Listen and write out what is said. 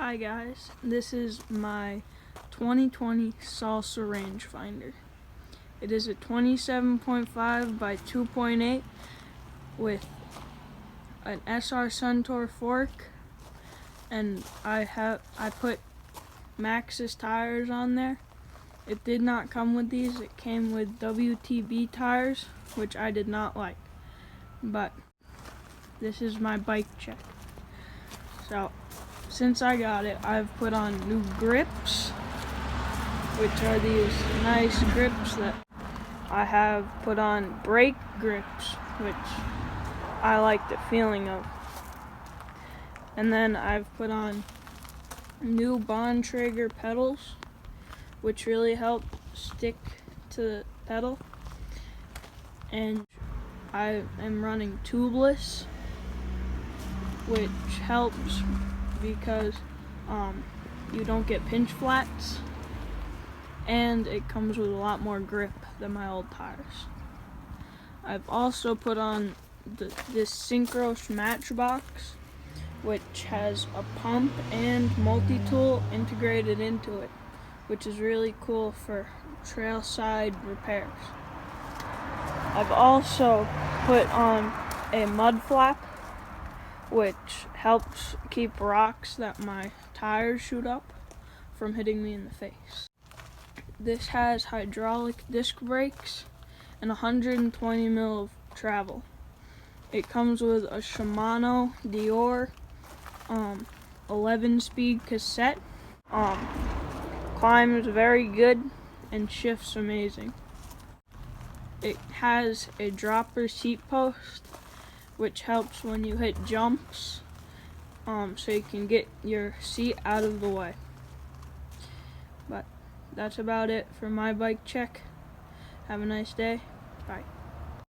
Hi guys, this is my 2020 Salsa Rangefinder. It is a 27.5 by 2.8 with an SR Suntour fork, and I put Maxxis tires on there. It did not come with these, it came with WTB tires, which I did not like. But this is my bike check. So since I got it, I've put on new grips, which are these nice grips that I have put on brake grips, which I like the feeling of. And then I've put on new Bontrager pedals, which really help stick to the pedal. And I am running tubeless, which helps because you don't get pinch flats, and it comes with a lot more grip than my old tires. I've also put on this Synchros Matchbox, which has a pump and multi-tool integrated into it, which is really cool for trailside repairs. I've also put on a mud flap, which helps keep rocks that my tires shoot up from hitting me in the face. This has hydraulic disc brakes and 120 mil of travel. It comes with a Shimano Dior 11-speed cassette. Climbs very good and shifts amazing. It has a dropper seat post, which helps when you hit jumps, so you can get your seat out of the way. But that's about it for my bike check. Have a nice day. Bye.